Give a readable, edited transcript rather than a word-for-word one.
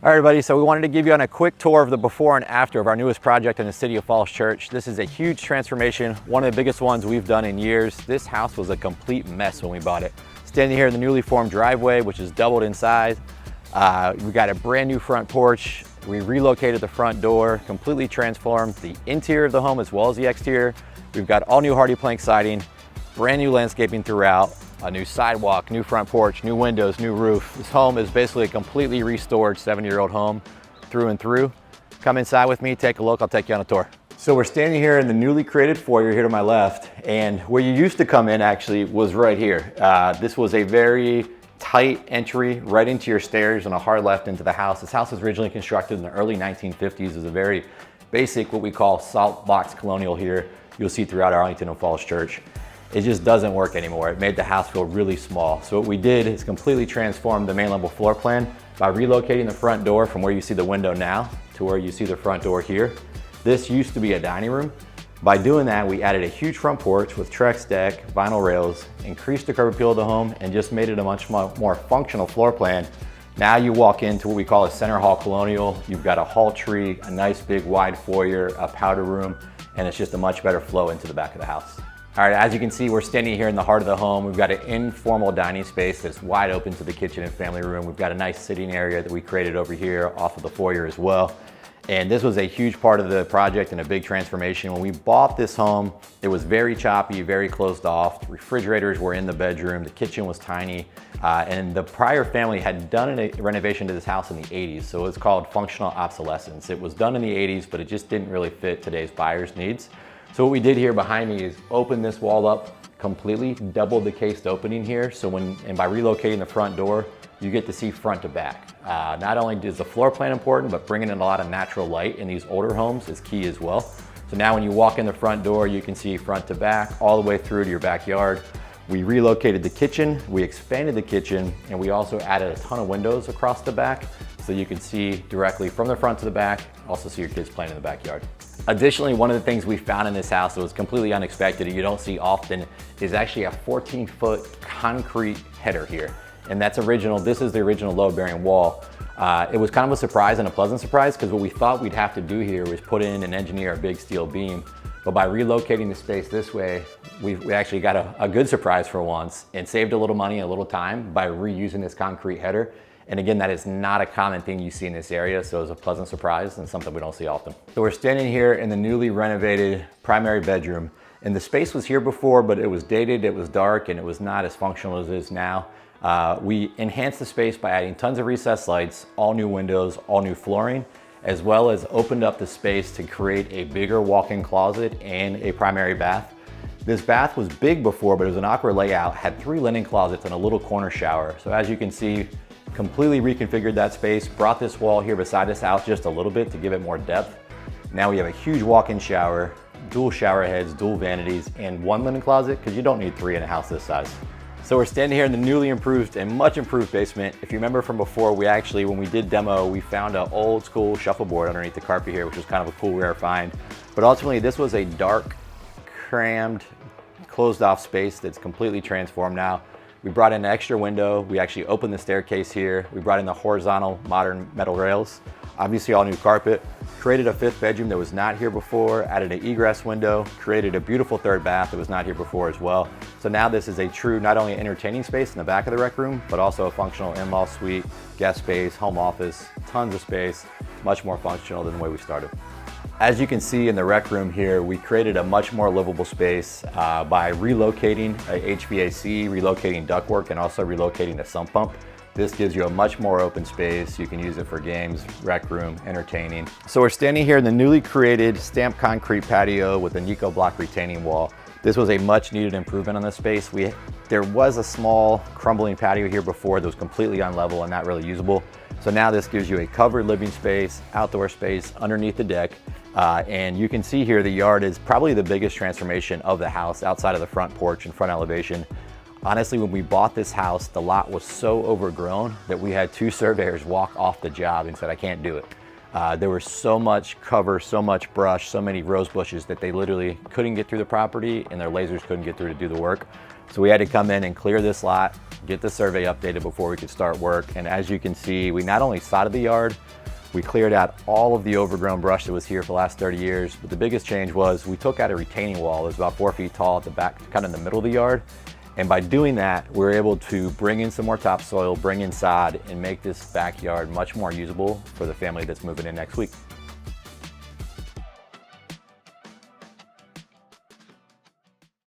All right, everybody, so we wanted to give you a quick tour of the before and after of our newest project in the city of Falls Church. This is a huge transformation, one of the biggest ones we've done in years. This house was a complete mess when we bought it. Standing here in the newly formed driveway, which is doubled in size. We got a brand new front porch. We relocated the front door, completely transformed the interior of the home as well as the exterior. We've got all new hardy plank siding, brand new landscaping throughout, a new sidewalk, new front porch, new windows, new roof. This home is basically a completely restored 7-year-old home through and through. Come inside with me, take a look, I'll take you on a tour. So we're standing here in the newly created foyer here to my left, and where you used to come in actually was right here. This was a very tight entry right into your stairs and a hard left into the house. This house was originally constructed in the early 1950s. It was a very basic, what we call salt box colonial here. You'll see throughout Arlington and Falls Church. It just doesn't work anymore. It made the house feel really small. So what we did is completely transform the main level floor plan by relocating the front door from where you see the window now to where you see the front door here. This used to be a dining room. By doing that, we added a huge front porch with Trex deck, vinyl rails, increased the curb appeal of the home, and just made it a much more functional floor plan. Now you walk into what we call a center hall colonial. You've got a hall tree, a nice big wide foyer, a powder room, and it's just a much better flow into the back of the house. All right, as you can see, we're standing here in the heart of the home. We've got an informal dining space that's wide open to the kitchen and family room. We've got a nice sitting area that we created over here off of the foyer as well. And this was a huge part of the project and a big transformation. When we bought this home, it was very choppy, very closed off. Refrigerators were in the bedroom. The kitchen was tiny. And the prior family had done a renovation to this house in the 80s. So it's called functional obsolescence. It was done in the 80s, but it just didn't really fit today's buyers' needs. So what we did here behind me is open this wall up completely, doubled the cased opening here. So by relocating the front door, you get to see front to back. Not only is the floor plan important, but bringing in a lot of natural light in these older homes is key as well. So now when you walk in the front door, you can see front to back, all the way through to your backyard. We relocated the kitchen, we expanded the kitchen, and we also added a ton of windows across the back so you can see directly from the front to the back, also see your kids playing in the backyard. Additionally, one of the things we found in this house that was completely unexpected and you don't see often is actually a 14-foot concrete header here. And that's original. This is the original load-bearing wall. It was kind of a surprise and a pleasant surprise because what we thought we'd have to do here was put in and engineer a big steel beam. But by relocating the space this way, we actually got a good surprise for once and saved a little money and a little time by reusing this concrete header. And again, that is not a common thing you see in this area, so it was a pleasant surprise and something we don't see often. So we're standing here in the newly renovated primary bedroom, and the space was here before, but it was dated, it was dark, and it was not as functional as it is now. We enhanced the space by adding tons of recessed lights, all new windows, all new flooring, as well as opened up the space to create a bigger walk-in closet and a primary bath. This bath was big before, but it was an awkward layout, had 3 linen closets and a little corner shower. So as you can see, completely reconfigured that space, brought this wall here beside us out just a little bit to give it more depth. Now we have a huge walk-in shower, dual shower heads, dual vanities, and 1 linen closet because you don't need 3 in a house this size. So we're standing here in the newly improved and much improved basement. If you remember from before, when we did demo, we found an old school shuffleboard underneath the carpet here, which was kind of a cool rare find. But ultimately, this was a dark, crammed, closed off space that's completely transformed now. We brought in an extra window. We actually opened the staircase here. We brought in the horizontal modern metal rails. Obviously all new carpet. Created a 5th bedroom that was not here before, added an egress window, created a beautiful 3rd bath that was not here before as well. So now this is a true, not only entertaining space in the back of the rec room, but also a functional in-law suite, guest space, home office, tons of space, much more functional than the way we started. As you can see in the rec room here, we created a much more livable space by relocating a HVAC, relocating ductwork, and also relocating a sump pump. This gives you a much more open space. You can use it for games, rec room, entertaining. So we're standing here in the newly created stamped concrete patio with a Nico block retaining wall. This was a much needed improvement on this space. There was a small crumbling patio here before that was completely unlevel and not really usable. So now this gives you a covered living space, outdoor space underneath the deck. And you can see here the yard is probably the biggest transformation of the house outside of the front porch and front elevation. Honestly, when we bought this house, the lot was so overgrown that we had 2 surveyors walk off the job and said, I can't do it. There was so much cover, so much brush, so many rose bushes that they literally couldn't get through the property and their lasers couldn't get through to do the work. So we had to come in and clear this lot, get the survey updated before we could start work. And as you can see, we not only sodded the yard, we cleared out all of the overgrown brush that was here for the last 30 years. But the biggest change was we took out a retaining wall that was about 4 feet tall at the back, kind of in the middle of the yard. And by doing that, we were able to bring in some more topsoil, bring in sod, and make this backyard much more usable for the family that's moving in next week.